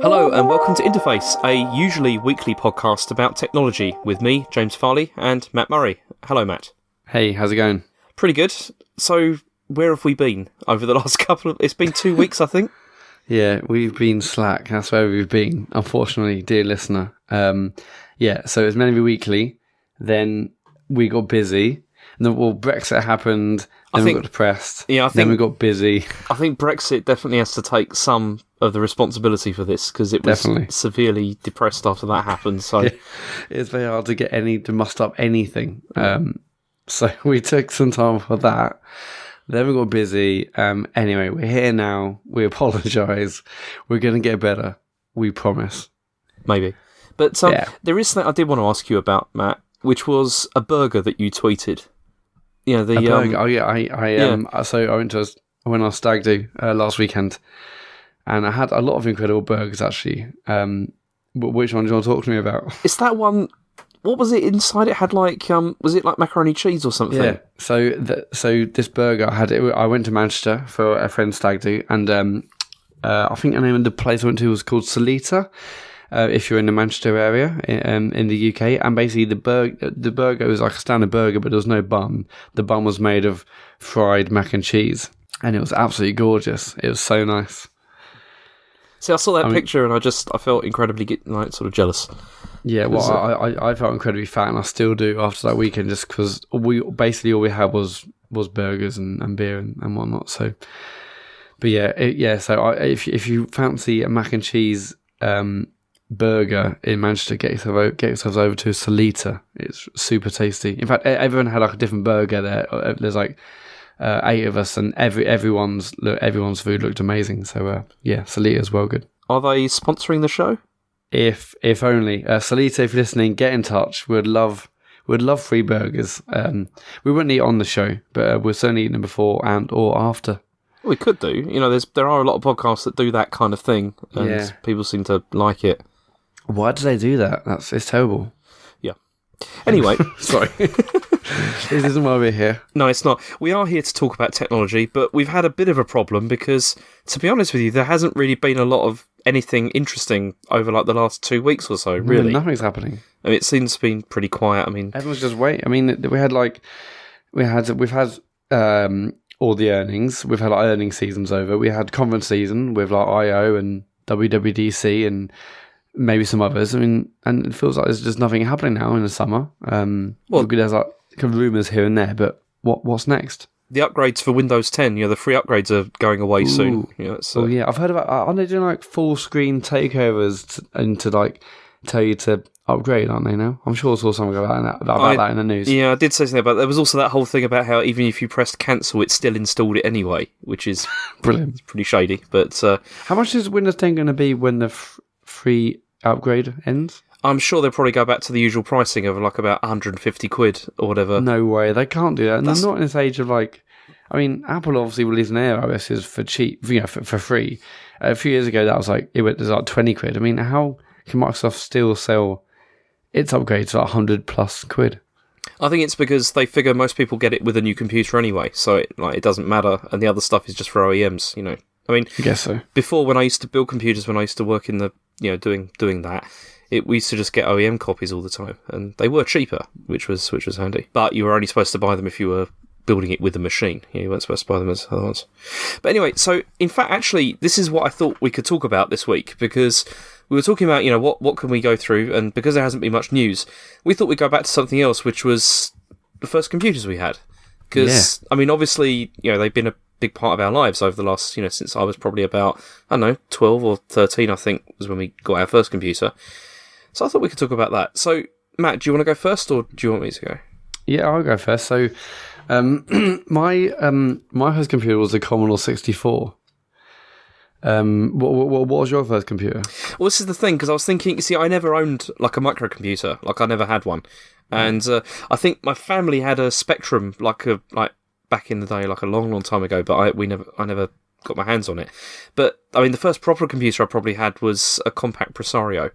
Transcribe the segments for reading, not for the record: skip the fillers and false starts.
Hello and welcome to Interface, a usually weekly podcast about technology with me, James Farley, and Matt Murray. Hello, Matt. Hey, how's it going? Pretty good. So, where have we been over the last couple of... It's been 2 weeks, I think. Yeah, we've been slack. That's where we've been, unfortunately, dear listener. So it was meant to be weekly. Then we got busy. And then, Brexit happened. Then we got depressed. Yeah, then we got busy. I think Brexit definitely has to take some of the responsibility for this because it was severely depressed after that happened. So yeah, it's very hard to muster up anything. So we took some time for that. Then we got busy. Anyway, we're here now. We apologise. We're going to get better. We promise. Maybe. But there is something I did want to ask you about, Matt, which was a burger that you tweeted. Yeah, the burger. So I went on stag do last weekend, and I had a lot of incredible burgers actually. Which one do you want to talk to me about? Is that one? What was it inside? It had like was it like macaroni cheese or something? Yeah. So this burger I went to Manchester for a friend's stag do, and I think the name of the place I went to was called Salita. If you're in the Manchester area in the UK, and basically the burger was like a standard burger, but there was no bun. The bun was made of fried mac and cheese, and it was absolutely gorgeous. It was so nice. See, I saw that picture, and I felt incredibly sort of jealous. Yeah, well, I felt incredibly fat, and I still do after that weekend, just because all we had was burgers and beer and whatnot. So, but So if you fancy a mac and cheese burger in Manchester, get yourselves over to Salita. It's super tasty. In fact, everyone had like a different burger there. There's like 8 of us, and everyone's food looked amazing. So Salita is well good. Are they sponsoring the show? If only. Salita, if you're listening, get in touch. We'd love free burgers. We wouldn't eat on the show, but we're certainly eating them before and or after. We could do. There are a lot of podcasts that do that kind of thing, and people seem to like it. Why do they do that? It's terrible. Yeah. Anyway, sorry. This isn't why we're here. No, it's not. We are here to talk about technology, but we've had a bit of a problem because, to be honest with you, there hasn't really been a lot of anything interesting over like the last 2 weeks or so. Really, nothing's happening. I mean, it seems to be pretty quiet. I mean, everyone's just waiting. I mean, we've had all the earnings. We've had like earnings seasons over. We had conference season with like I/O and WWDC and maybe some others. I mean, and it feels like there's just nothing happening now in the summer. There's like rumours here and there, but what's next? The upgrades for Windows 10, the free upgrades are going away soon. I've heard about. Aren't they doing like full screen takeovers to like tell you to upgrade? Aren't they now? I'm sure I saw something about that in the news. Yeah, I did say something about that. There was also that whole thing about how even if you pressed cancel, it still installed it anyway, which is brilliant. It's pretty shady. But how much is Windows 10 going to be when the free upgrade ends? I'm sure they'll probably go back to the usual pricing of like about 150 quid or whatever. No way, they can't do that. And they're not in this age of like, I mean, Apple obviously released an Air OS for cheap, for free. A few years ago, that was like, it was like 20 quid. I mean, how can Microsoft still sell its upgrades for 100 plus quid? I think it's because they figure most people get it with a new computer anyway, so it doesn't matter, and the other stuff is just for OEMs, I mean, I guess so. Before, when I used to build computers, when I used to work in the, doing that, we used to just get OEM copies all the time, and they were cheaper, which was handy. But you were only supposed to buy them if you were building it with the machine. You weren't supposed to buy them as other ones. But anyway, so in fact, actually, this is what I thought we could talk about this week, because we were talking about, what can we go through, and because there hasn't been much news, we thought we'd go back to something else, which was the first computers we had. Because, I mean, obviously, they've been a big part of our lives over the last, since I was probably about, 12 or 13, I think, was when we got our first computer. So I thought we could talk about that. So, Matt, do you want to go first, or do you want me to go? Yeah, I'll go first. So, my first computer was a Commodore 64. What was your first computer? Well, this is the thing, because I was thinking, I never owned like a microcomputer, like I never had one, and I think my family had a Spectrum, like back in the day, like a long, long time ago, but I never got my hands on it. But I mean, the first proper computer I probably had was a compact Presario.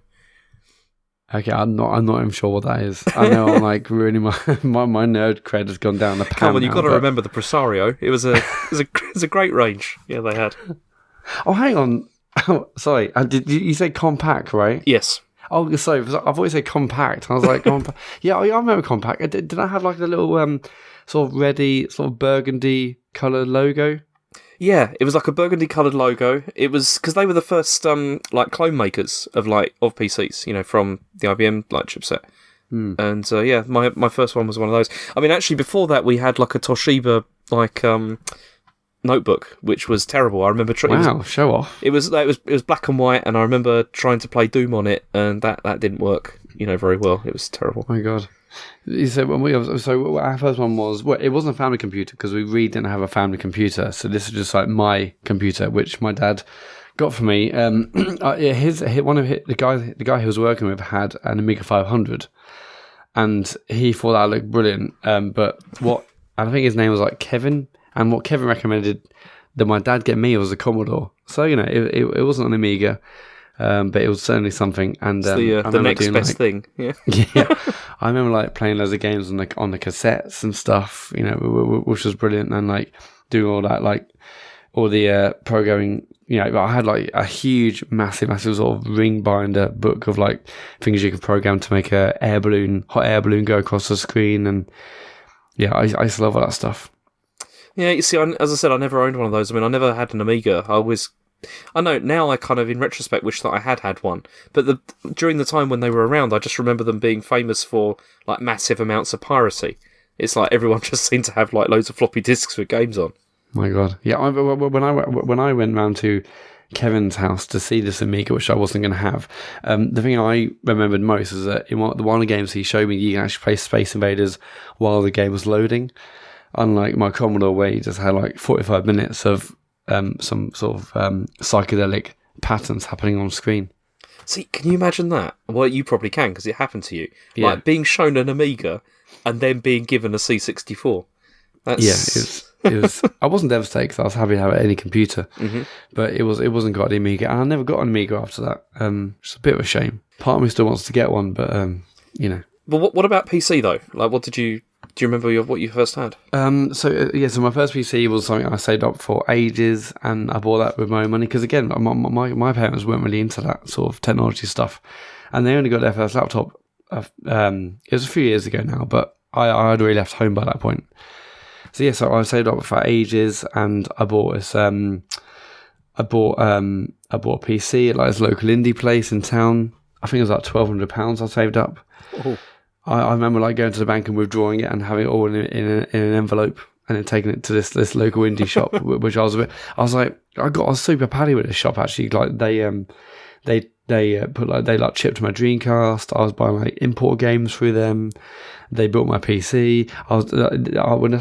Okay, I'm not even sure what that is. I know I'm like really my nerd cred has gone down the pan. Come on, you've got to remember the Presario. It was a great range. Yeah, they had. Oh, hang on. Oh, sorry. Did you say compact, right? Yes. Oh, sorry. I thought you said compact. I was like, yeah, I remember compact. Did I have like the little sort of reddy, sort of burgundy coloured logo? Yeah, it was like a burgundy coloured logo. It was because they were the first like clone makers of PCs, you know, from the IBM like chipset. And yeah, my first one was one of those. I mean, actually, before that, we had like a Toshiba like notebook, which was terrible. I remember. Show off. It was black and white, and I remember trying to play Doom on it, and that didn't work, you know, very well. It was terrible. Oh my God. You said so our first one was, well, it wasn't a family computer because we really didn't have a family computer. So this is just like my computer, which my dad got for me. The guy he was working with had an Amiga 500, and he thought that looked brilliant. But I think his name was like Kevin, and what Kevin recommended that my dad get me was a Commodore. So you know, it wasn't an Amiga. But it was certainly something, and the next best thing. Yeah, yeah. I remember like playing loads of games on the cassettes and stuff, you know, which was brilliant, and like doing all that, like all the programming. You know, I had like a huge, massive sort of ring binder book of like things you could program to make a hot air balloon go across the screen, and yeah, I used to love all that stuff. Yeah, you see, as I said, I never owned one of those. I mean, I never had an Amiga. I know now. I kind of, in retrospect, wish that I had one. But during the time when they were around, I just remember them being famous for like massive amounts of piracy. It's like everyone just seemed to have like loads of floppy disks with games on. My God, yeah. When I went round to Kevin's house to see this Amiga, which I wasn't going to have, the thing I remembered most is that in one of the games he showed me, you can actually play Space Invaders while the game was loading. Unlike my Commodore, where you just had like 45 minutes of some sort of psychedelic patterns happening on screen. See, can you imagine that? Well, you probably can, because it happened to you. Yeah. Like being shown an Amiga and then being given a C64. It was. I wasn't devastated because I was happy to have any computer, but it wasn't got the Amiga, and I never got an Amiga after that. It's a bit of a shame. Part of me still wants to get one, but you know. But what about PC though? Like, do you remember what you first had? So my first PC was something I saved up for ages, and I bought that with my own money because, again, my parents weren't really into that sort of technology stuff, and they only got their first laptop. It was a few years ago now, but I had already left home by that point. So yeah, so I saved up for ages, and I bought this. I bought a PC at like this local indie place in town. I think it was like £1,200 I saved up. Oh. I remember like going to the bank and withdrawing it and having it all in an envelope and then taking it to this local indie shop, which I was super paddy with this shop actually. Like they chipped my Dreamcast. I was buying like import games through them. They built my PC.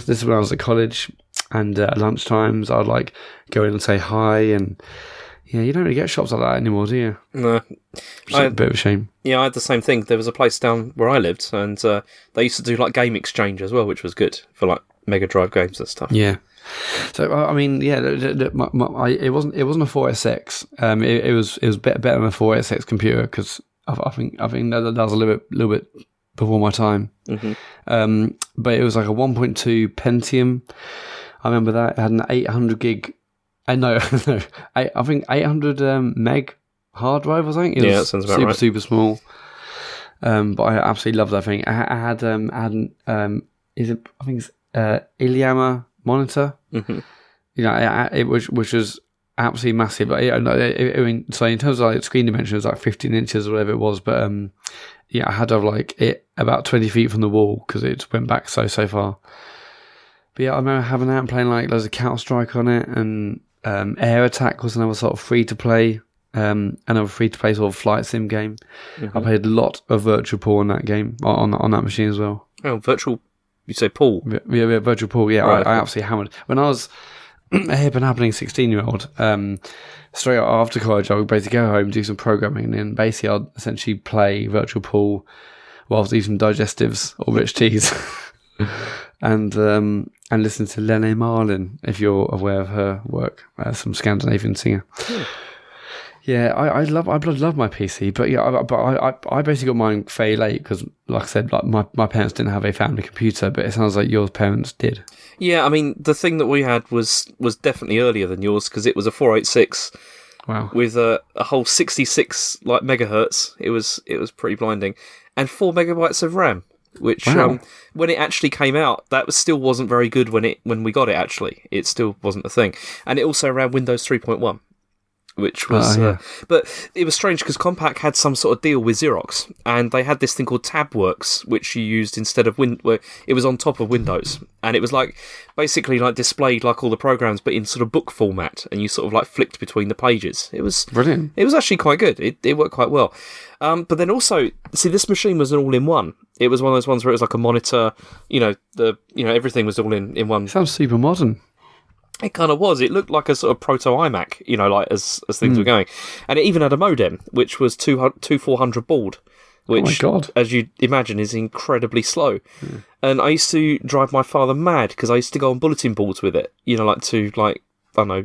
This is when I was at college, and at lunchtimes I'd like go in and say hi, and yeah, you don't really get shops like that anymore, do you? No. It's a bit of a shame. Yeah, I had the same thing. There was a place down where I lived, and they used to do like game exchange as well, which was good for like Mega Drive games and stuff. Yeah. So I mean, yeah, it wasn't a 4SX. It was better than a 4SX computer because I think that was a little bit before my time. Mm-hmm. But it was like a 1.2 Pentium. I remember that it had an 800 gig. I think 800 meg hard drive. I think that sounds about right. Super small. But I absolutely love that thing. I had Iliama monitor. Mm-hmm. You know, which was absolutely massive. But I mean, so in terms of like screen dimension, it was like 15 inches or whatever it was. But yeah, I had to have like it about 20 feet from the wall because it went back so far. But yeah, I remember having that and playing like loads of Counter-Strike on it, and Air Attack was another sort of free-to-play sort of flight sim game. Mm-hmm. I played a lot of Virtual Pool on that game, on that machine as well. Oh, Virtual, you say Pool? Yeah, Virtual Pool, yeah. Right, I absolutely hammered. When I was a hip and happening 16-year-old, straight after college, I would basically go home, do some programming, and basically I'd essentially play Virtual Pool whilst eating digestives or rich teas. And listen to Lene Marlin, if you're aware of her work, some Scandinavian singer. Yeah, I love my PC, but yeah, I basically got mine fairly late because, like I said, like my parents didn't have a family computer, but it sounds like your parents did. Yeah, I mean, the thing that we had was definitely earlier than yours because it was a 486. Wow. With a whole 66 like megahertz. It was pretty blinding, and 4 megabytes of RAM. Which when it actually came out, still wasn't very good when we got it. Actually, it still wasn't a thing, and it also ran Windows 3.1. Which was, but it was strange because Compaq had some sort of deal with Xerox, and they had this thing called TabWorks, which you used instead of where it was on top of Windows, and it was like basically like displayed like all the programs, but in sort of book format, and you sort of like flicked between the pages. It was brilliant. It was actually quite good. It worked quite well. But then also, see, this machine was an all-in-one. It was one of those ones where it was like a monitor, everything was all in one. It sounds super modern. It kind of was. It looked like a sort of proto iMac, like as things were going, and it even had a modem, which was 2400 baud, which, as you imagine, is incredibly slow. Yeah. And I used to drive my father mad because I used to go on bulletin boards with it,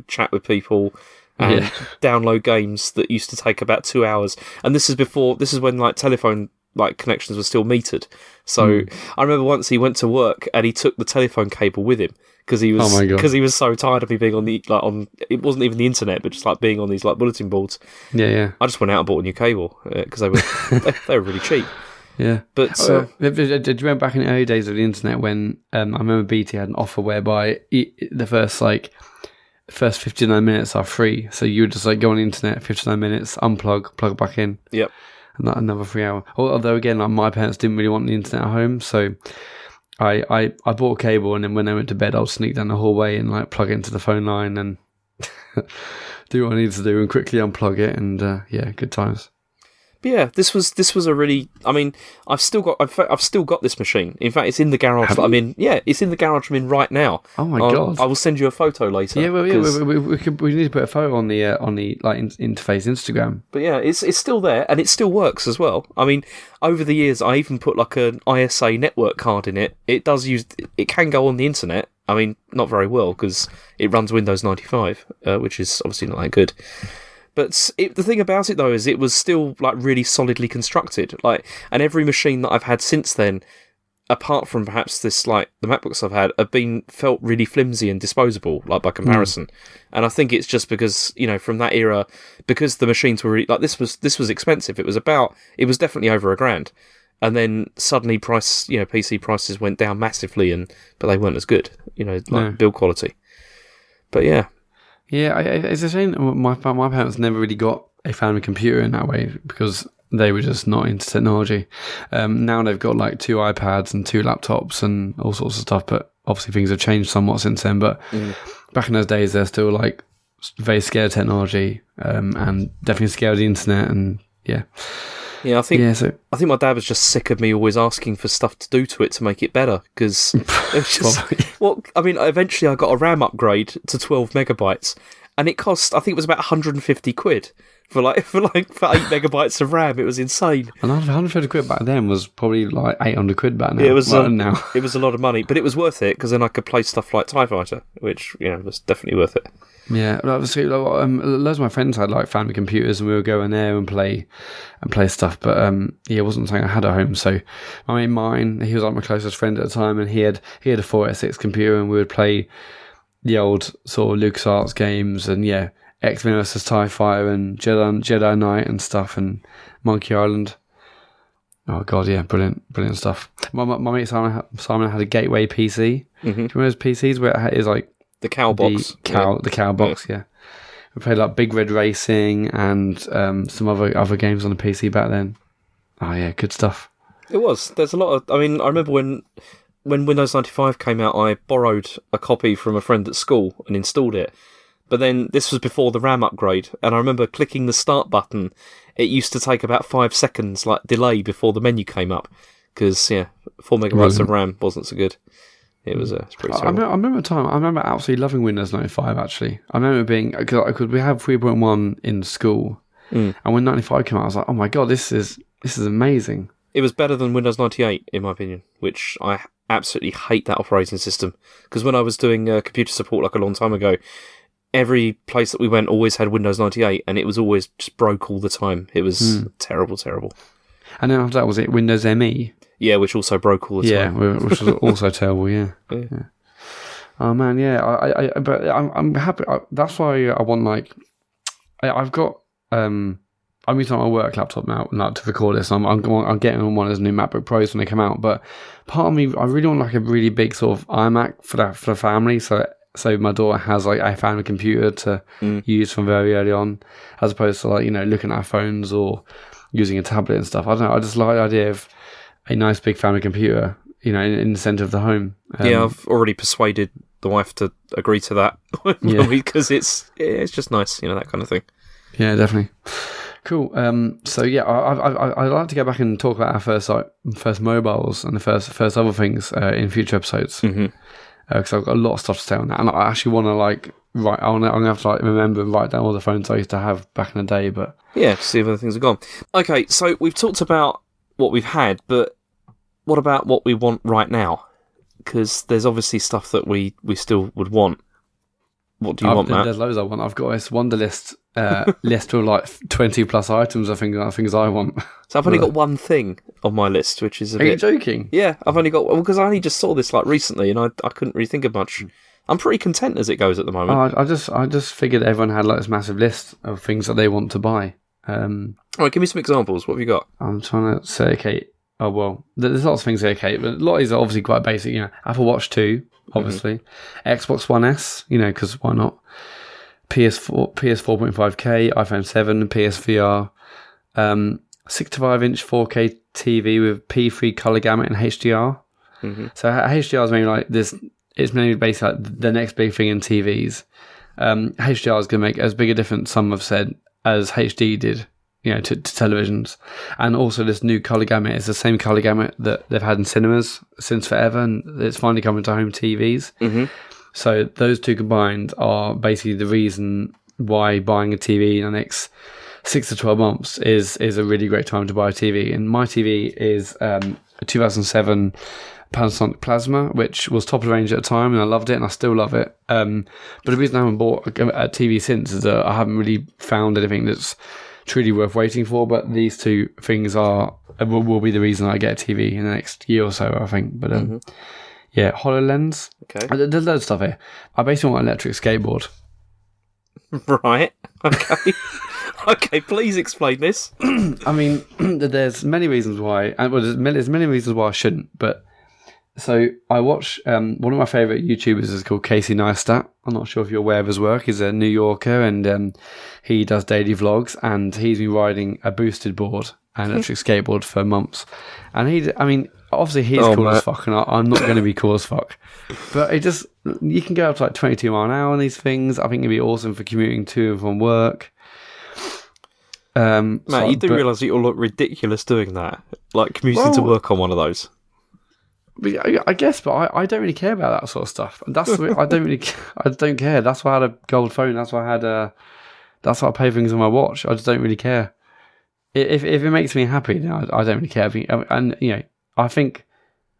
chat with people and download games that used to take about 2 hours. And this is when like telephone connections were still metered. So I remember once he went to work and he took the telephone cable with him. Because he was so tired of me being on it wasn't even the internet, but just like being on these like bulletin boards. Yeah. I just went out and bought a new cable because they were really cheap. Yeah, but did you remember back in the early days of the internet when I remember BT had an offer whereby the first 59 minutes are free, so you would just like go on the internet 59 minutes, unplug, plug back in. Yep. And that another 3 hour. Although again, like my parents didn't really want the internet at home, so. I bought a cable, and then when they went to bed, I'll sneak down the hallway and like plug it into the phone line and do what I need to do and quickly unplug it. And good times. But yeah, this was a really. I mean, I've still got this machine. In fact, it's in the garage that I'm in. Yeah, it's in the garage I'm in right now. Oh my god! I will send you a photo later. Yeah, we need to put a photo on the like interface Instagram. But yeah, it's still there and it still works as well. I mean, over the years, I even put like an ISA network card in it. It can go on the internet. I mean, not very well because it runs Windows 95, which is obviously not that good. But the thing about it, though, is it was still like really solidly constructed. And every machine that I've had since then, apart from perhaps this, like the MacBooks I've had, have felt really flimsy and disposable, like by comparison. And I think it's just because from that era, because the machines were really, like this was expensive. It was definitely over $1,000, and then suddenly PC prices went down massively, but they weren't as good, build quality. But yeah. Yeah, it's a shame my parents never really got a family computer in that way because they were just not into technology. Now they've got like 2 iPads and 2 laptops and all sorts of stuff, but obviously things have changed somewhat since then. But back in those days, they're still like very scared of technology and definitely scared of the internet. And yeah. Yeah, I think my dad was just sick of me always asking for stuff to do to it to make it better because it was just. Eventually I got a RAM upgrade to 12 megabytes, and it cost, I think it was about 150 quid for 8 megabytes of RAM. It was insane. And 150 quid back then was probably like 800 quid back now. Yeah, it was now. It was a lot of money, but it was worth it because then I could play stuff like TIE Fighter, which was definitely worth it. Yeah, loads of my friends had like family computers, and we would go in there and play stuff. But it wasn't something I had at home. So I mean, mine. He was like my closest friend at the time, and he had a 486 computer, and we would play the old sort of LucasArts games, and X-Men vs TIE Fighter and Jedi Knight and stuff, and Monkey Island. Oh god, yeah, brilliant stuff. My mate Simon had a Gateway PC. Mm-hmm. Do you remember those PCs where it is like the cow box? The cow box, yeah. We played like Big Red Racing and some other games on the PC back then. Oh yeah, good stuff. It was. There's a lot of. I mean, I remember when Windows 95 came out, I borrowed a copy from a friend at school and installed it. But then this was before the RAM upgrade, and I remember clicking the start button. It used to take about 5 seconds, like delay, before the menu came up, because 4 megabytes of RAM wasn't so good. It was pretty terrible. I remember a time. I remember absolutely loving Windows 95. Actually, I remember being because we have 3.1 in school, and when 95 came out, I was like, "Oh my god, this is amazing." It was better than Windows 98, in my opinion, which I absolutely hate that operating system. Because when I was doing computer support like a long time ago, every place that we went always had Windows 98, and it was always just broke all the time. It was terrible. And then after that, was it Windows ME? Yeah, which also broke all the time. Yeah, which was also terrible. Yeah. Oh man, yeah. But I'm happy. That's why I want like. I've got. I'm using my work laptop now to record this. I'm getting on one of those new MacBook Pros when they come out. But part of me, I really want like a really big sort of iMac for the family. So my daughter has like a family computer to use from very early on, as opposed to like looking at our phones or using a tablet and stuff. I don't know. I just like the idea of a nice big family computer, in the centre of the home. I've already persuaded the wife to agree to that because it's just nice, that kind of thing. Yeah, definitely. Cool. So yeah, I'd like to go back and talk about our first mobiles and the first other things in future episodes. Because I've got a lot of stuff to say on that, and I actually want to like write. I'm gonna have to like remember and write down all the phones I used to have back in the day. But yeah, to see if other things are gone. Okay, so we've talked about what we've had, but what about what we want right now? Because there's obviously stuff that we still would want. What do you want, Matt? There's loads I want. I've got this Wonder list list of like 20 plus items. I think things I want. So I've only got one thing on my list, which is Are you joking? Yeah, I've only got because I only just saw this like recently, and I couldn't really think of much. I'm pretty content as it goes at the moment. I just figured everyone had like this massive list of things that they want to buy. All right, give me some examples. What have you got? I'm trying to say, okay. Oh well, there's lots of things okay, but a lot of these are obviously quite basic. Apple Watch 2, obviously, Xbox One S, because why not? PS4, PS4.5K, iPhone 7, PSVR, 65-inch 4K TV with P3 color gamut and HDR. So HDR is maybe like this. It's maybe basically like the next big thing in TVs. HDR is going to make as big a difference, some have said, as HD did. To televisions. And also this new colour gamut is the same colour gamut that they've had in cinemas since forever, and it's finally coming to home TVs. So those two combined are basically the reason why buying a TV in the next 6 to 12 months is a really great time to buy a TV. And my TV is a 2007 Panasonic Plasma, which was top of the range at the time, and I loved it, and I still love it. But the reason I haven't bought a TV since is that I haven't really found anything that's truly worth waiting for, but these two things will be the reason I get a TV in the next year or so, I think. But yeah, HoloLens. Okay. There's loads of stuff here. I basically want an electric skateboard. Right. Okay. Okay, please explain this. I mean, there's many reasons why, and there's many reasons why I shouldn't, but so I watch one of my favourite YouTubers is called Casey Neistat. I'm not sure if you're aware of his work. He's a New Yorker, and he does daily vlogs, and he's been riding a boosted board, an electric skateboard for months. And obviously he's cool as fuck, and I'm not going to be cool as fuck. But you can go up to like 22 mile an hour on these things. I think it'd be awesome for commuting to and from work. Matt, you do realise that you'll look ridiculous doing that, like commuting to work on one of those. I guess, but I don't really care about that sort of stuff. That's I don't care. That's why I had a gold phone. That's why I had that's why I pay things on my watch. I just don't really care. If it makes me happy, then I don't really care. And I think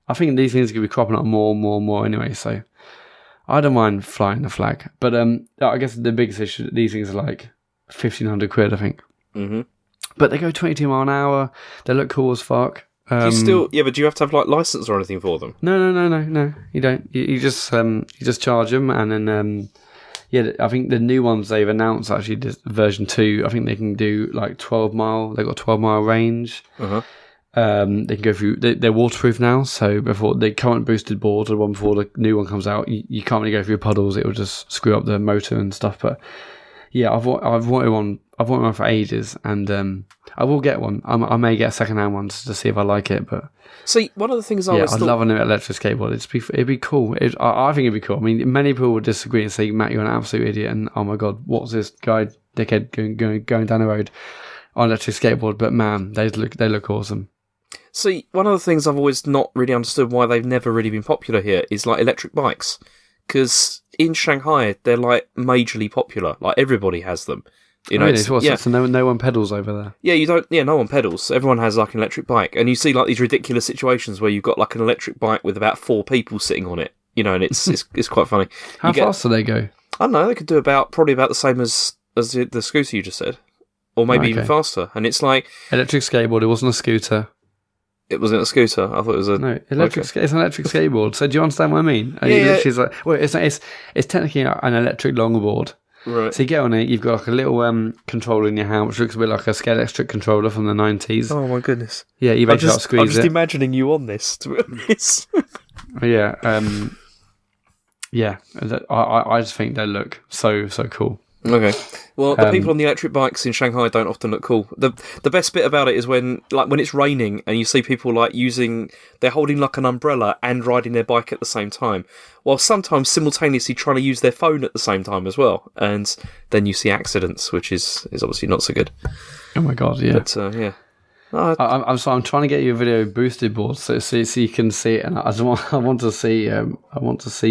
these things could be cropping up more anyway. So I don't mind flying the flag. But I guess the biggest issue, these things are like 1,500 quid, I think. But they go 22 mile an hour. They look cool as fuck. Do you still? Yeah, but do you have to have like license or anything for them? No. You don't. You just charge them, and then I think the new ones they've announced actually version 2. I think they can do like 12 mile. They've got 12 mile range. They can go through. They're waterproof now. So before the current boosted board, the one before the new one comes out, you can't really go through puddles. It will just screw up the motor and stuff. But yeah, I've wanted one. I've wanted one for ages, and I will get one. I may get a second-hand one to see if I like it. But see, one of the things I'd love an electric skateboard. It'd be cool. I think it'd be cool. I mean, many people would disagree and say, Matt, you're an absolute idiot, and oh my god, what's this guy dickhead going down the road on an electric skateboard? But man, they look awesome. See, one of the things I've always not really understood why they've never really been popular here is like electric bikes, because in Shanghai they're like majorly popular. Like everybody has them. Really? So no one pedals over there? Yeah, you don't. Yeah, no one pedals. Everyone has like an electric bike, and you see like these ridiculous situations where you've got like an electric bike with about 4 people sitting on it. And it's quite funny. How fast do they go? I don't know. They could do probably about the same as the scooter you just said, or maybe even faster. And it's like electric skateboard. It wasn't a scooter. It wasn't a scooter. I thought it was a electric. Okay. It's an electric skateboard. So do you understand what I mean? Yeah. It's like, well, it's technically an electric longboard. Right. So you get on it. You've got like a little controller in your hand, which looks a bit like a Scalextric controller from the 90s. Oh my goodness. Yeah, you basically squeeze it. I'm just imagining you on this. To be honest. Yeah. Yeah. I just think they look so cool. Okay. Well, the people on the electric bikes in Shanghai don't often look cool. The best bit about it is when it's raining and you see people they're holding like an umbrella and riding their bike at the same time, while sometimes simultaneously trying to use their phone at the same time as well. And then you see accidents, which is obviously not so good. Oh my god, yeah. But yeah. I'm trying to get you a video boosted board so you can see it, and I want to see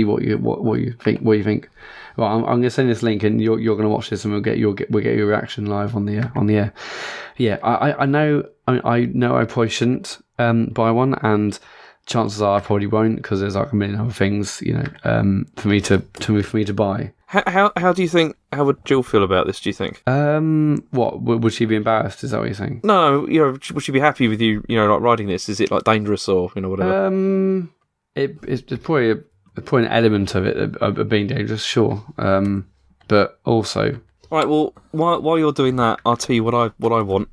what you think. Well, I'm going to send this link, and you're going to watch this, and we'll get your reaction live on the air. Yeah, I know. I know I probably shouldn't buy one, and chances are I probably won't because there's like a million other things, for me to buy. How do you think? How would Jill feel about this? Do you think? What would she be embarrassed? Is that what you're saying? No, would she be happy with you? Like riding this? Is it like dangerous or whatever? It's probably an element of it of being dangerous, sure. But also, all right. Well, while you're doing that, I'll tell you what I want.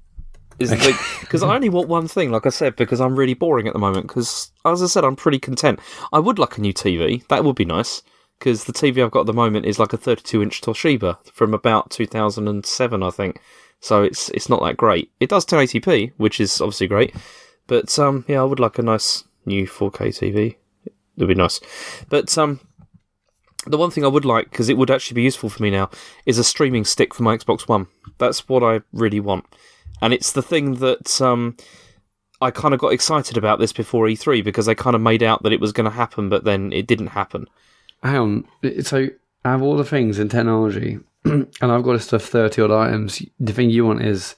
Because I only want one thing, like I said, because I'm really boring at the moment. Because as I said, I'm pretty content. I would like a new TV. That would be nice. Because the TV I've got at the moment is like a 32-inch Toshiba from about 2007, I think. So it's not that great. It does 1080p, which is obviously great. But yeah, I would like a nice new 4K TV. It would be nice. But the one thing I would like, because it would actually be useful for me now, is a streaming stick for my Xbox One. That's what I really want. And it's the thing that I kind of got excited about this before E3, because they kind of made out that it was going to happen, but then it didn't happen. Hang on. So I have all the things in technology, and I've got a list of 30-odd items. The thing you want is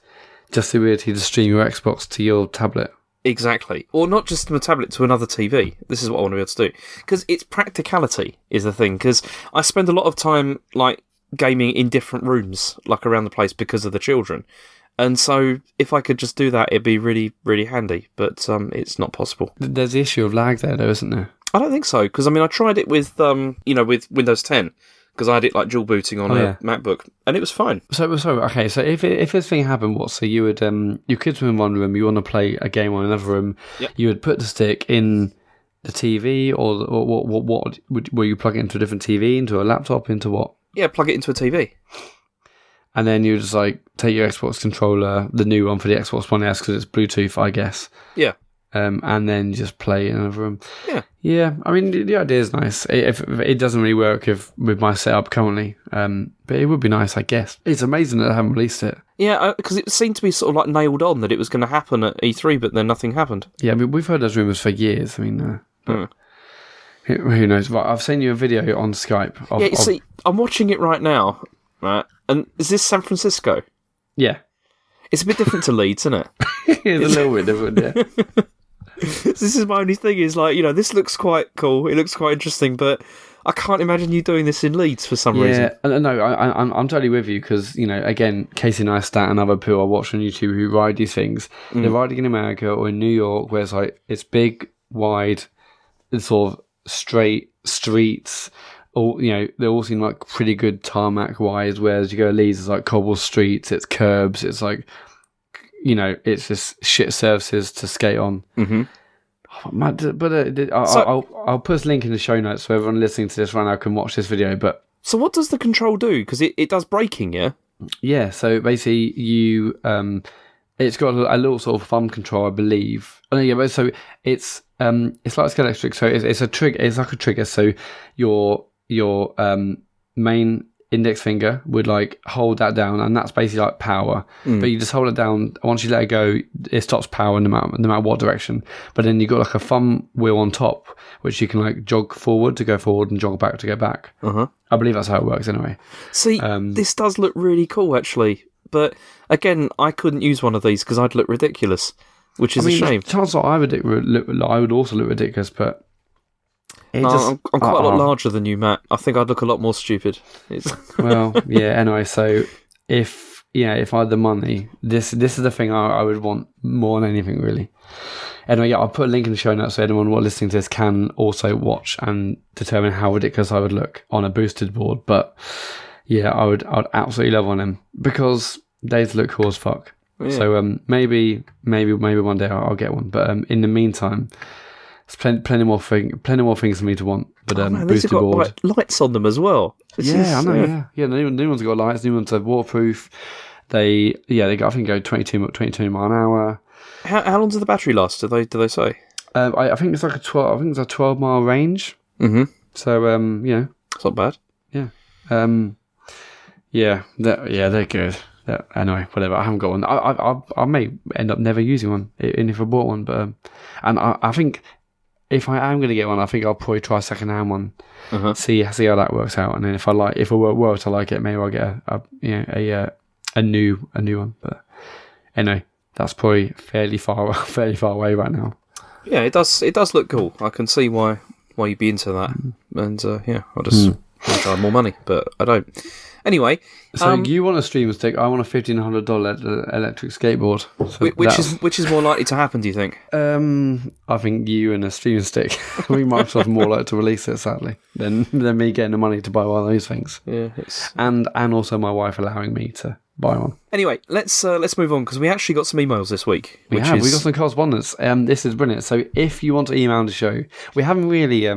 just the ability to stream your Xbox to your tablet. Exactly. Or not just from a tablet to another TV. This is what I want to be able to do. Because it's practicality is the thing. Because I spend a lot of time gaming in different rooms, around the place because of the children. And so if I could just do that, it'd be really, really handy. But it's not possible. There's the issue of lag there, though, isn't there? I don't think so. Because, I tried it with, with Windows 10. Because I had it dual booting on a MacBook, and it was fine. So okay. So if this thing happened, so you would your kids were in one room, you want to play a game on another room, yep. You would put the stick in the TV, or what will you plug it into a different TV, into a laptop, into what? Yeah, plug it into a TV. And then you just take your Xbox controller, the new one for the Xbox One S, because it's Bluetooth, I guess. Yeah. And then just play in another room. Yeah. Yeah, the idea is nice. It doesn't really work with my setup currently, but it would be nice, I guess. It's amazing that I haven't released it. Yeah, because it seemed to be sort of nailed on that it was going to happen at E3, but then nothing happened. Yeah, we've heard those rumours for years. But who knows? Right, I've seen you a video on Skype. See, I'm watching it right now, right? And is this San Francisco? Yeah. It's a bit different to Leeds, isn't it? It's a little bit different, yeah. This is my only thing is this looks quite cool. It looks quite interesting, but I can't imagine you doing this in Leeds for some reason. Yeah, no, I'm totally with you because again, Casey Neistat and other people I watch on YouTube who ride these things. They're riding in America or in New York, where it's big, wide, sort of straight streets. All they all seem like pretty good tarmac wise. Whereas you go to Leeds, it's cobble streets, it's curbs, it's it's just shit surfaces to skate on. Mm-hmm. But I'll put a link in the show notes so everyone listening to this right now can watch this video. But so what does the control do? Because it does braking, yeah? Yeah, so basically it's got a little sort of thumb control, I believe. Oh, yeah, but so it's like Scalextric, so it's a trigger. It's like a trigger. So your main index finger would hold that down, and that's basically power. But you just hold it down. Once you let it go, it stops power no matter what direction. But then you got a thumb wheel on top, which you can jog forward to go forward and jog back to go back. I believe that's how it works anyway. See, this does look really cool actually, but again, I couldn't use one of these because I'd look ridiculous, which is a shame. Chances are I would also look ridiculous, but I'm quite a lot larger than you, Matt. I think I'd look a lot more stupid. Well, yeah. Anyway, so if I had the money, this is the thing I would want more than anything, really. Anyway, yeah, I'll put a link in the show notes so anyone listening to this can also watch and determine how ridiculous I would look on a boosted board. But yeah, I'd absolutely love on them because they look cool as fuck. Yeah. So maybe one day I'll get one. But in the meantime, there's plenty more things for me to want. But boosted got, board, lights on them as well. I know. Yeah. New ones got lights. New ones are waterproof. They I think go 22 mile an hour. How long does the battery last? Do they say? I think it's like a 12-mile range. Mm-hmm. So it's not bad. Yeah. They're good. Anyway, whatever. I haven't got one. I may end up never using one, even if I bought one. But and I think if I am going to get one, I think I'll probably try a second-hand one. Uh-huh. See how that works out, and then if it works, I like it. Maybe I'll get a new one. But anyway. That's probably fairly far away right now. Yeah, it does look cool. I can see why you'd be into that. And I'll just try more money, but I don't. Anyway, so you want a streamer stick? I want a $1,500 electric skateboard. So which is more likely to happen? Do you think? I think you and a streamer stick. I think Microsoft are more likely to release it, sadly, than me getting the money to buy one of those things. Yeah, and also my wife allowing me to buy one. Anyway, let's move on because we actually got some emails this week. We got some correspondence. This is brilliant. So if you want to email the show, we haven't really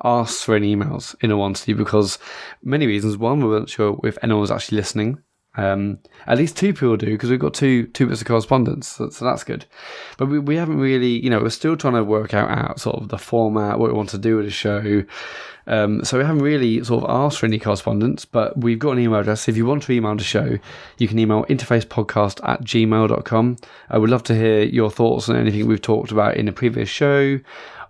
asked for any emails in all honesty because many reasons. One, we weren't sure if anyone was actually listening. At least two people do because we've got two bits of correspondence, so that's good. But we haven't really, we're still trying to work out sort of the format, what we want to do with the show. So we haven't really sort of asked for any correspondence, but we've got an email address. If you want to email the show, you can email interfacepodcast@gmail.com. I would love to hear your thoughts on anything we've talked about in the previous show,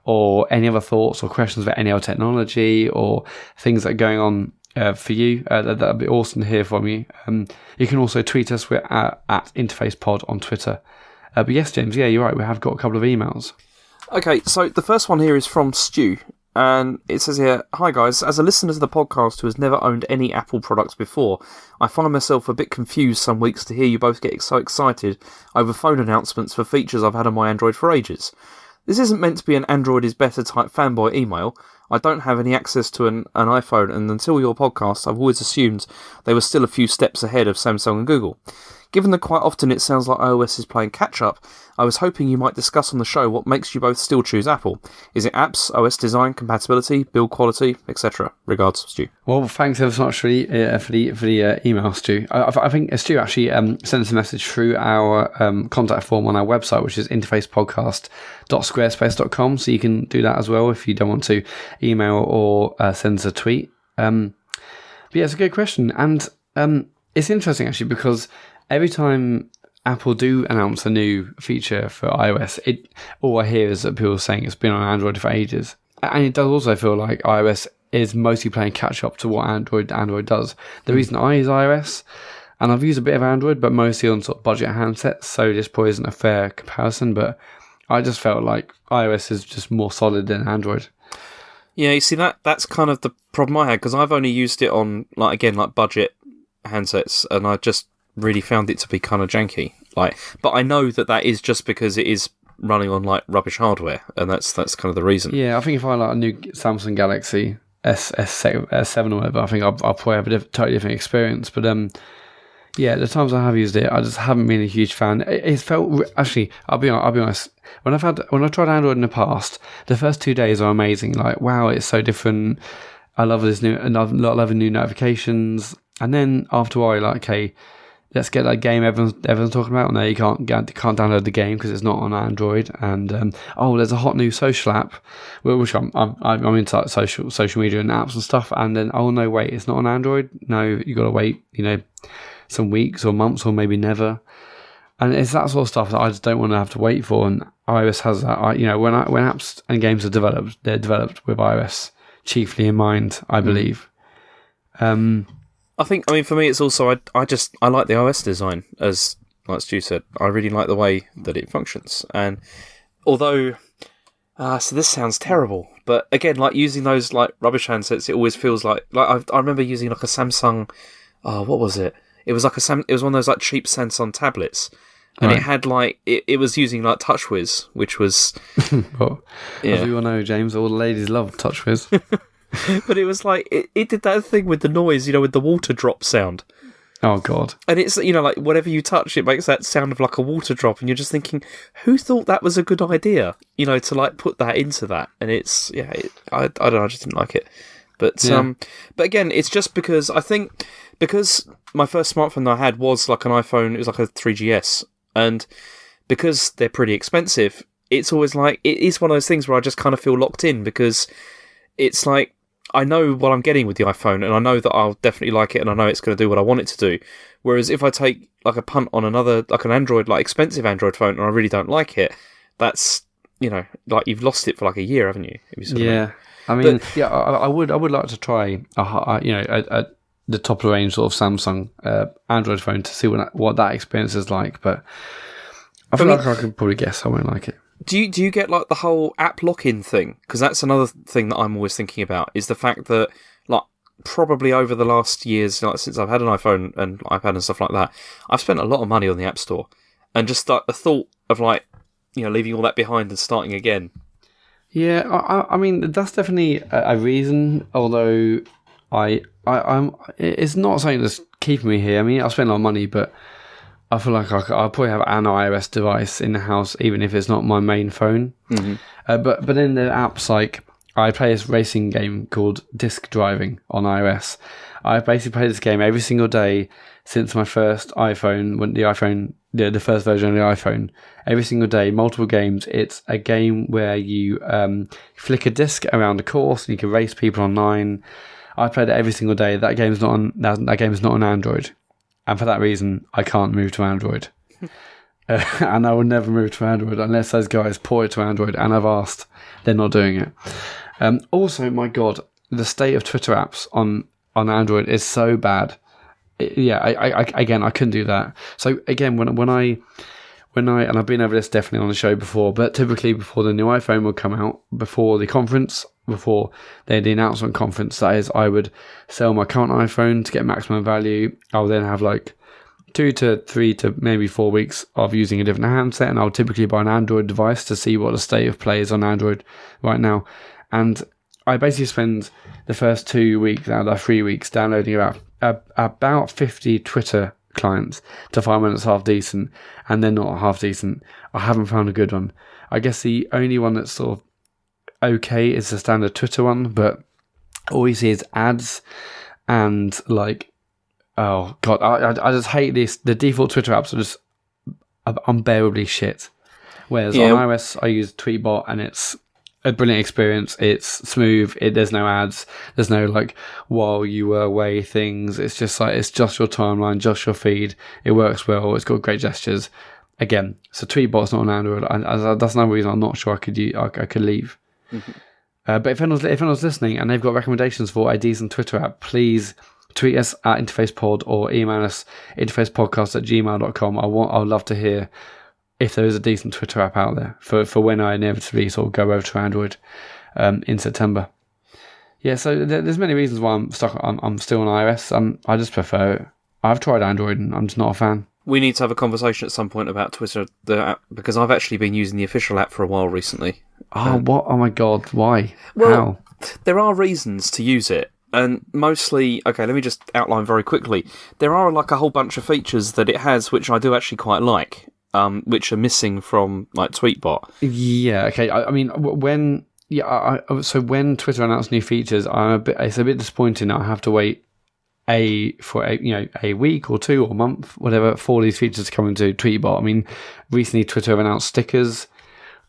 or any other thoughts or questions about any other technology or things that are going on for you. That'd be awesome to hear from you. You can also tweet us. We're at InterfacePod on Twitter. But yes, James, yeah, you're right. We have got a couple of emails. Okay, so the first one here is from Stu. And it says here, "Hi guys, as a listener to the podcast who has never owned any Apple products before, I find myself a bit confused some weeks to hear you both get so excited over phone announcements for features I've had on my Android for ages. This isn't meant to be an Android is better type fanboy email. I don't have any access to an iPhone, and until your podcast, I've always assumed they were still a few steps ahead of Samsung and Google. Given that quite often it sounds like iOS is playing catch-up, I was hoping you might discuss on the show what makes you both still choose Apple. Is it apps, OS design, compatibility, build quality, etc.? Regards, Stu." Well, thanks ever so much for the email, Stu. I think Stu actually sent us a message through our contact form on our website, which is interfacepodcast.squarespace.com, so you can do that as well if you don't want to email or send us a tweet. But yeah, it's a good question, and it's interesting actually because every time Apple do announce a new feature for iOS, all I hear is that people saying it's been on Android for ages. And it does also feel like iOS is mostly playing catch up to what Android does. The reason I use iOS, and I've used a bit of Android, but mostly on sort of budget handsets, so this probably isn't a fair comparison, but I just felt like iOS is just more solid than Android. Yeah, you see, that's kind of the problem I had, because I've only used it on, like budget handsets, and I just really found it to be kind of janky. But I know that is just because it is running on rubbish hardware, and that's kind of the reason. Yeah, I think if I like a new Samsung Galaxy S7 or whatever, I think I'll probably have a totally different experience. But yeah, the times I have used it, I just haven't been a huge fan. It felt actually, I'll be honest. When I've tried Android in the past, the first 2 days are amazing. Like, wow, it's so different. I love this new, and I love new notifications. And then after a while, you're like, okay, let's get that game everyone's talking about. No, you can't download the game because it's not on Android. And there's a hot new social app, which I'm into social media and apps and stuff. And then no, wait, it's not on Android. No, you got to wait, some weeks or months or maybe never. And it's that sort of stuff that I just don't want to have to wait for. And iOS has that. When apps and games are developed, they're developed with iOS chiefly in mind, I believe. I mean, for me, it's also, I like the iOS design, like Stu said. I really like the way that it functions. And although So this sounds terrible. But again, like using those like rubbish handsets, it always feels like I remember using like a Samsung. Oh, what was it? It was like it was one of those like cheap Samsung tablets, and it had like it was using like TouchWiz, which was. Well, as we all know, James, all the ladies love TouchWiz. But it was like it did that thing with the noise, with the water drop sound. Oh God! And it's like whatever you touch, it makes that sound of like a water drop, and you're just thinking, who thought that was a good idea? To like put that into that, and it's I don't know, I just didn't like it. But but again, it's just because I think because my first smartphone that I had was like an iPhone, it was like a 3GS, and because they're pretty expensive, it's always like it is one of those things where I just kind of feel locked in because it's like. I know what I'm getting with the iPhone, and I know that I'll definitely like it, and I know it's going to do what I want it to do. Whereas if I take like a punt on another, like an Android, like expensive Android phone, and I really don't like it, that's like you've lost it for like a year, haven't you? Yeah, I mean, I would like to try the top of the range sort of Samsung Android phone to see what that experience is like. But I feel like I could probably guess I won't like it. Do you get like the whole app lock-in thing? Because that's another thing that I'm always thinking about is the fact that like probably over the last years, like since I've had an iPhone and iPad and stuff like that, I've spent a lot of money on the App Store, and just like the thought of like leaving all that behind and starting again. Yeah, I mean that's definitely a reason. Although I'm it's not something that's keeping me here. I mean I spend a lot of money, but. I feel like I'll probably have an iOS device in the house, even if it's not my main phone. Mm-hmm. But then the apps, like I play this racing game called Disc Driving on iOS. I basically play this game every single day since my first iPhone, when the first version of the iPhone. Every single day, multiple games. It's a game where you flick a disc around a course and you can race people online. I played it every single day. That game is not on Android. And for that reason, I can't move to Android. And I will never move to Android unless those guys port it to Android. And I've asked, they're not doing it. Also, my God, the state of Twitter apps on Android is so bad. I couldn't do that. So again, when I and I've been over this definitely on the show before, but typically before the new iPhone would come out, before the conference, before the announcement conference, that is, I would sell my current iPhone to get maximum value. I'll then have like 2 to 3 to maybe 4 weeks of using a different handset, and I'll typically buy an Android device to see what the state of play is on Android right now. And I basically spend the first 2 weeks out of 3 weeks downloading about 50 Twitter clients to find one that's half decent, and they're not half decent. I haven't found a good one. I guess the only one that's sort of okay is the standard Twitter one, but all you see is ads and like, oh God, I just hate this. The default Twitter apps are just unbearably shit. Whereas on iOS, I use Tweetbot and it's a brilliant experience. It's smooth. There's no ads. There's no like while you were away things. It's just like it's just your timeline, just your feed. It works well. It's got great gestures. Again, so Tweetbot's not on Android. That's another reason I'm not sure I could leave. Mm-hmm. But if anyone's listening and they've got recommendations for a decent Twitter app, please tweet us at InterfacePod or email us interfacepodcast@gmail.com. I'd love to hear if there is a decent Twitter app out there for when I inevitably sort of go over to Android in September. Yeah, so there's many reasons why I'm stuck. I'm still on iOS. I just prefer it. I've tried Android and I'm just not a fan. We need to have a conversation at some point about Twitter, the app, because I've actually been using the official app for a while recently. What? Oh my God, why? Well, how? There are reasons to use it, and mostly, okay, let me just outline very quickly. There are like a whole bunch of features that it has which I do actually quite like, which are missing from like Tweetbot. Yeah, okay. I mean, so when Twitter announced new features, it's a bit disappointing that I have to wait a week or 2 or a month, whatever, for these features to come into Tweetbot. I mean, recently Twitter have announced stickers,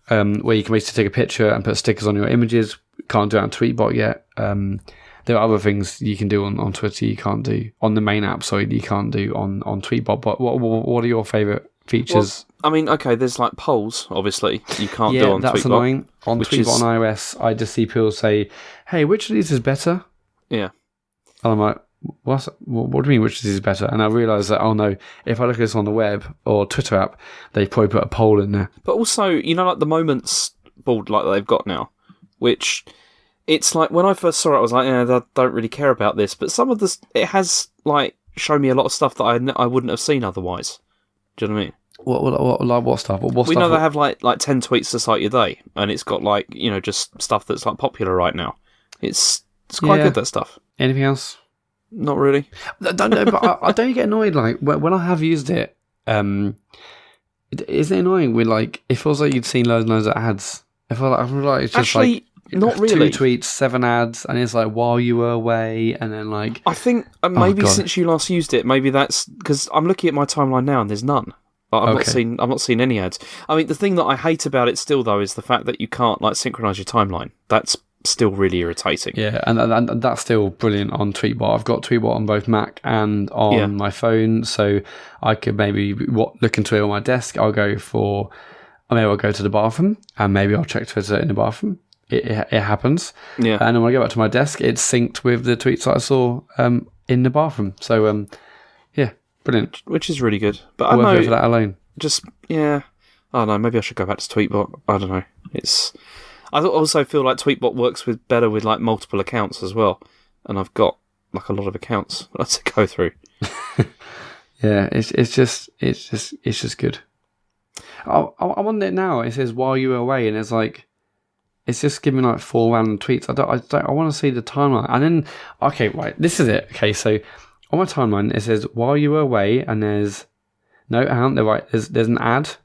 where you can basically take a picture and put stickers on your images. Can't do it on Tweetbot yet. There are other things you can do on Twitter you can't do on the main app. Sorry, you can't do on Tweetbot. But what are your favourite features? Well, I mean, okay, there's like polls. Obviously, you can't do on Tweetbot. Yeah, that's annoying. On Tweetbot on iOS, I just see people say, "Hey, which of these is better?" Yeah, and I'm like, what do you mean which is better? And I realise that, oh no, if I look at this on the web or Twitter app, they probably put a poll in there. But also, like the moments board like they've got now, which it's like when I first saw it, I was like, I don't really care about this. But some of this, it has like shown me a lot of stuff that I wouldn't have seen otherwise. Do you know what I mean? What stuff? We know they have like 10 tweets to start your day, and it's got like just stuff that's like popular right now. It's quite good, that stuff. Anything else? Not really. I don't know, but I don't get annoyed like when I have used it. Isn't it annoying with like it feels like you'd seen loads and loads of ads? I feel like it's just actually like not really 2 tweets, 7 ads, and it's like while you were away, and then like I think maybe since you last used it, maybe that's because I'm looking at my timeline now and there's none. Like, I'm not seeing any ads. I mean, the thing that I hate about it still though is the fact that you can't like synchronize your timeline. That's still really irritating. Yeah, and that's still brilliant on Tweetbot. I've got Tweetbot on both Mac and on my phone, so I could maybe look into it on my desk. I'll go to the bathroom, and maybe I'll check Twitter in the bathroom. It happens. Yeah. And then when I go back to my desk, it's synced with the tweets that I saw in the bathroom. So, yeah, brilliant. Which is really good. But I don't know for that alone. Just, yeah. I don't know, maybe I should go back to Tweetbot. I don't know. I also feel like Tweetbot works better with like multiple accounts as well. And I've got like a lot of accounts to go through. Yeah, it's just good. I'm on it now. It says while you were away, and it's like it's just giving like 4 random tweets. I want to see the timeline. And then right, this is it. Okay, so on my timeline it says while you were away, and there's there's an ad.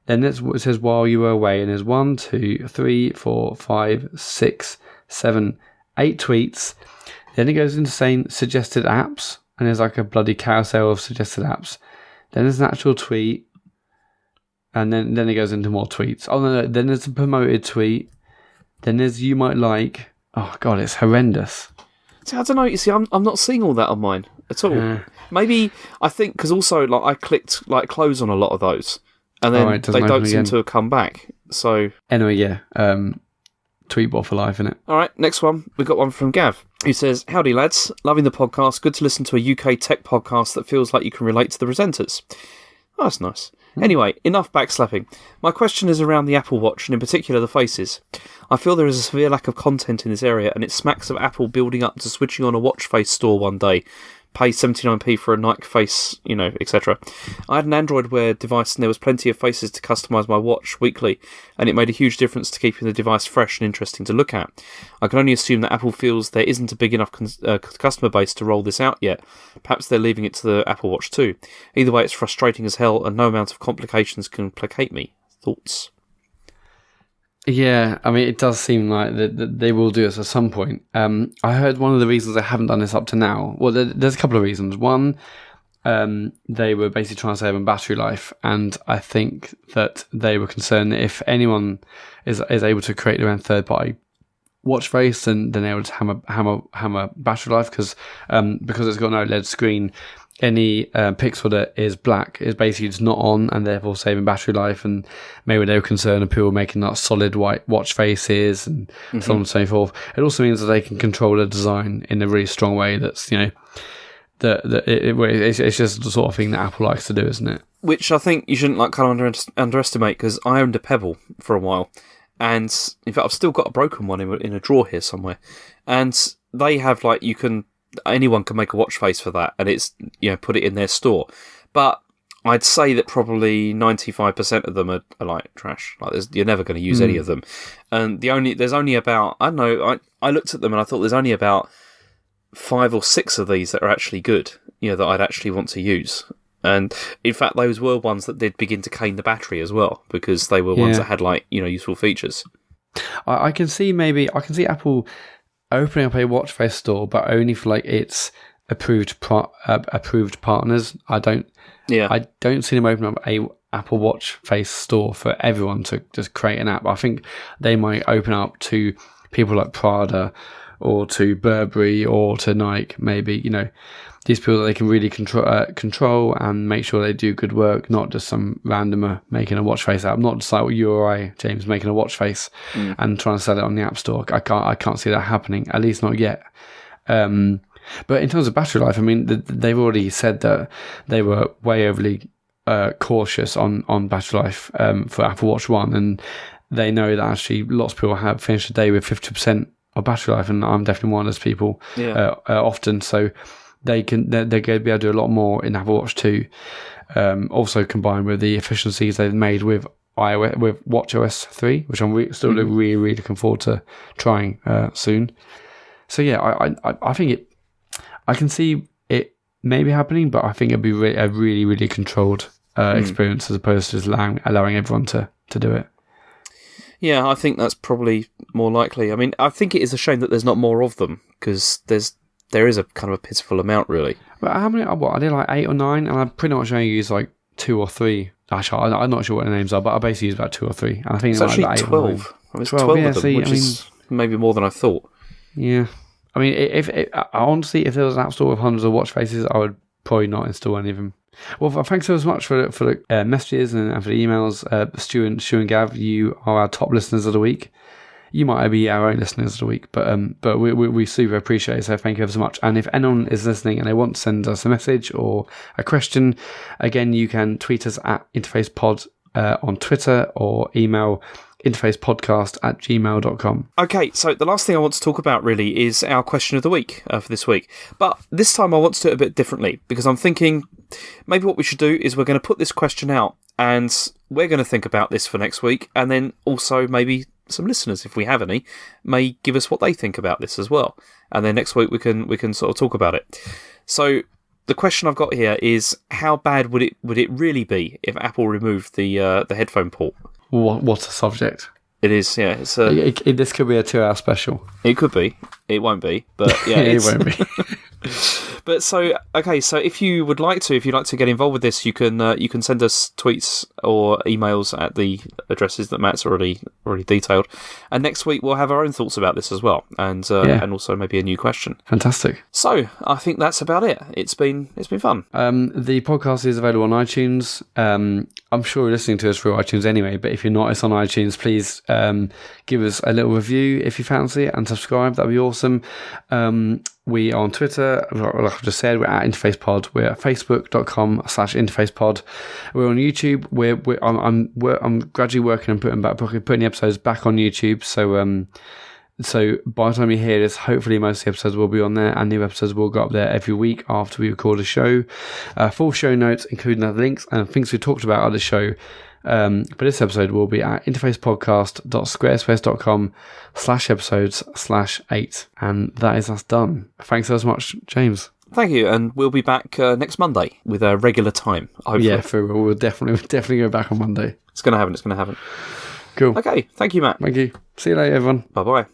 Then it says while you were away, and there's 1, 2, 3, 4, 5, 6, 7, 8 tweets. Then it goes into saying suggested apps, and there's like a bloody carousel of suggested apps. Then there's an actual tweet, and then it goes into more tweets. Oh no, then there's a promoted tweet. Then there's you might like. Oh god, it's horrendous. See, I don't know. You see, I'm not seeing all that on mine at all. Maybe I think because also like I clicked like close on a lot of those. And then they don't seem to have come back. So anyway, yeah. Tweetbot for life, innit? All right, next one. We've got one from Gav, who says, "Howdy, lads. Loving the podcast. Good to listen to a UK tech podcast that feels like you can relate to the presenters." Oh, that's nice. Anyway, enough backslapping. My question is around the Apple Watch, and in particular the faces. I feel there is a severe lack of content in this area, and it smacks of Apple building up to switching on a watch face store one day. Pay 79p for a Nike face, etc. I had an Android Wear device and there was plenty of faces to customise my watch weekly, and it made a huge difference to keeping the device fresh and interesting to look at. I can only assume that Apple feels there isn't a big enough customer base to roll this out yet. Perhaps they're leaving it to the Apple Watch too. Either way, it's frustrating as hell, and no amount of complications can placate me. Thoughts? Yeah, I mean, it does seem like that they will do this at some point. I heard one of the reasons they haven't done this up to now. Well, there's a couple of reasons. One, they were basically trying to save on battery life, and I think that they were concerned that if anyone is able to create their own third-party watch face, then they're able to hammer battery life because it's got no LED screen. Any pixel that is black is basically just not on, and therefore saving battery life. And maybe they were concerned of people making that solid white watch faces and so on and so forth. It also means that they can control the design in a really strong way. That's it's just the sort of thing that Apple likes to do, isn't it? Which I think you shouldn't kind of underestimate, because I owned a Pebble for a while, and in fact I've still got a broken one in a drawer here somewhere, and they have anyone can make a watch face for that, and it's put it in their store. But I'd say that probably 95% of them are like trash. Like you're never going to use any of them. And there's only about, I don't know, I looked at them and I thought there's only about 5 or 6 of these that are actually good, that I'd actually want to use. And in fact, those were ones that did begin to cane the battery as well, because they were ones that had useful features. I can see Apple opening up a watch face store, but only for its approved partners. I don't see them opening up a Apple Watch face store for everyone to just create an app. I think they might open up to people like Prada or to Burberry or to Nike, maybe, these people that they can really control and make sure they do good work, not just some randomer making a watch face app, not just like you or I, James, making a watch face and trying to sell it on the App Store. I can't see that happening, at least not yet. But in terms of battery life, I mean, they've already said that they were way overly cautious on battery life for Apple Watch 1, and they know that actually lots of people have finished the day with 50% of battery life, and I'm definitely one of those people often. So they're going to be able to do a lot more in Apple Watch 2. Also combined with the efficiencies they've made with iOS, with WatchOS 3, which I'm still really, really looking forward to trying soon. So yeah, I think I can see it maybe happening, but I think it'd be a really, really controlled experience as opposed to just allowing everyone to do it. Yeah, I think that's probably more likely. I mean, I think it is a shame that there's not more of them, because there is a kind of a pitiful amount, really. But how many? What, are there like 8 or 9? And I pretty much only use like 2 or 3. Actually, I'm not sure what the names are, but I basically use about 2 or 3. And I think it's actually like 12. I mean, it's 12 of them, which is maybe more than I thought. Yeah. I mean, if honestly, if there was an app store with hundreds of watch faces, I would probably not install any of them. Well, thanks so much for the messages and for the emails. Stu and Gav, you are our top listeners of the week. You might be our own listeners of the week, but we super appreciate it, so thank you ever so much. And if anyone is listening and they want to send us a message or a question, again, you can tweet us at InterfacePod on Twitter, or email interfacepodcast@gmail.com. Okay, so the last thing I want to talk about really is our question of the week for this week. But this time I want to do it a bit differently, because I'm thinking maybe what we should do is we're going to put this question out and we're going to think about this for next week, and then also maybe some listeners, if we have any, may give us what they think about this as well. And then next week we can sort of talk about it. So the question I've got here is, how bad would it really be if Apple removed the headphone port? What a subject. It is, yeah. This could be a 2-hour special. It could be. It won't be, but yeah. It won't be. But so if you'd like to get involved with this, you can send us tweets or emails at the addresses that Matt's already detailed. And next week we'll have our own thoughts about this as well, and also maybe a new question. Fantastic. So I think that's about it. It's been fun. The podcast is available on iTunes. I'm sure you're listening to us through iTunes anyway, but if you're not, it's on iTunes. Please give us a little review if you fancy it, and subscribe. That'd be awesome. We are on Twitter, like I've just said, we're at InterfacePod. We're at facebook.com/InterfacePod. We're on YouTube. I'm gradually working on putting the episodes back on YouTube. So by the time you hear this, hopefully most of the episodes will be on there, and new episodes will go up there every week after we record a show. Full show notes, including other links and things we talked about on the show. But this episode will be at interfacepodcast.squarespace.com/episodes/8. And that is us done. Thanks so much, James. Thank you, and we'll be back next Monday with a regular time, hopefully. Yeah, we'll definitely go back on Monday. It's going to happen. Cool. Okay, thank you, Matt. Thank you. See you later, everyone. Bye-bye.